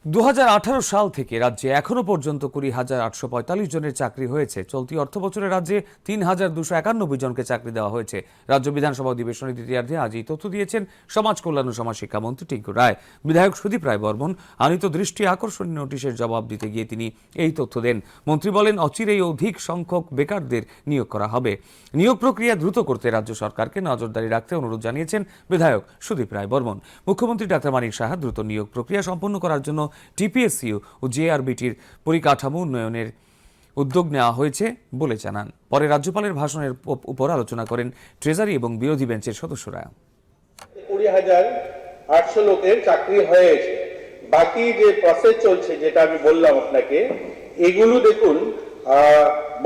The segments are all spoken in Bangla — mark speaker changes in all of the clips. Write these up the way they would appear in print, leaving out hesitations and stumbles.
Speaker 1: 2018 সাল থেকে রাজ্যে এখনো পর্যন্ত 20,845 জনের চাকরি হয়েছে। চলতি অর্থবছরে রাজ্যে 3,291 জনকে চাকরি দেওয়া হয়েছে। রাজ্য বিধানসভা অধিবেশনের দ্বিতীয়ার্ধে আজ এই তথ্য দিয়েছেন সমাজ কল্যাণ ও সমাজ শিক্ষামন্ত্রী টিঙ্কু রায়। বিধায়ক সুদীপ রায় বর্মন আনিত দৃষ্টি আকর্ষণীয় নোটিশের জবাব দিতে গিয়ে তিনি এই তথ্য দেন। মন্ত্রী বলেন, অচিরেই অধিক সংখ্যক বেকারদের নিয়োগ করা হবে। নিয়োগ প্রক্রিয়া দ্রুত করতে রাজ্য সরকারকে নজরদারি রাখতে অনুরোধ জানিয়েছেন বিধায়ক সুদীপ রায় বর্মন। মুখ্যমন্ত্রী ডাক্তার মানিক সাহা দ্রুত নিয়োগ প্রক্রিয়া সম্পন্ন করার জন্য টিপিএসসিউ ও জেআরবিটির পরিকাঠামো উন্নয়নের উদ্যোগ নেওয়া হয়েছে বলে জানান। পরে রাজ্যপালের ভাষণের উপর আলোচনা করেন ট্রেজারি এবং বিরোধী বেঞ্চের সদস্যরা।
Speaker 2: 20,800 লোকের চাকরি হয়েছে। বাকি যে প্রসেস চলছে, যেটা আমি বললাম আপনাকে, এগুলো দেখুন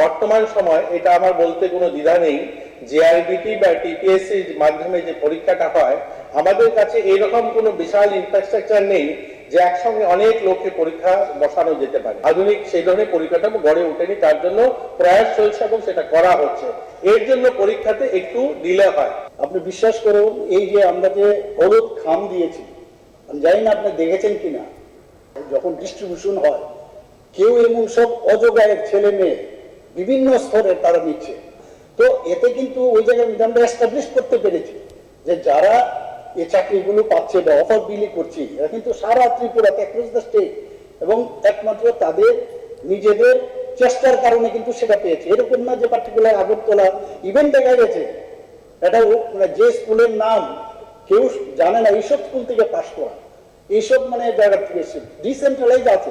Speaker 2: বর্তমান সময় এটা আমার বলতে কোনো দ্বিধা নেই। জেআরবিটি বা টিপিএসসির মাধ্যমে যে পরীক্ষাটা হয়, আমাদের কাছে এরকম কোনো বিশাল ইনফ্রাস্ট্রাকচার নেই যে একসঙ্গে অনেক লোককে পরীক্ষা বসানো যেতে পারে। আধুনিক সেই ধরনের পরিকাঠামো গড়ে ওঠেনি, তার জন্য প্রয়াস চলছে এবং সেটা করা হচ্ছে। এর জন্য পরীক্ষাতে একটু ডিলে হয়।
Speaker 3: আপনি বিশ্বাস করুন, এই যে আমরা যে হলুদ খাম দিয়েছি, আমি জানি না আপনি দেখেছেন কিনা, যখন ডিস্ট্রিবিউশন হয় কেউ এমন সব অযোগ্যের ছেলে মেয়ে বিভিন্ন স্তরে তারা নিচ্ছে। তো এতে কিন্তু ওই জায়গায় আমরা এস্টাবলিশ করতে পেরেছি যে যারা এই চাকরিগুলো পাচ্ছে বা অফার বিলি করছি, এরা কিন্তু সারা ত্রিপুরাতে অ্যাক্রস দ্য স্টেট, এবং একমাত্র তাদের নিজেদের চেষ্টার কারণে কিন্তু সেটা পেয়েছে। এরকম না যে পার্টিকুলার আগরতলা ইভেন্ট দেখা গেছে, এটা মানে যে স্কুলের নাম কেউ জানে না, এইসব স্কুল থেকে পাশ করা, এইসব মানে জায়গা থেকে ডিসেন্ট্রালাইজ আছে।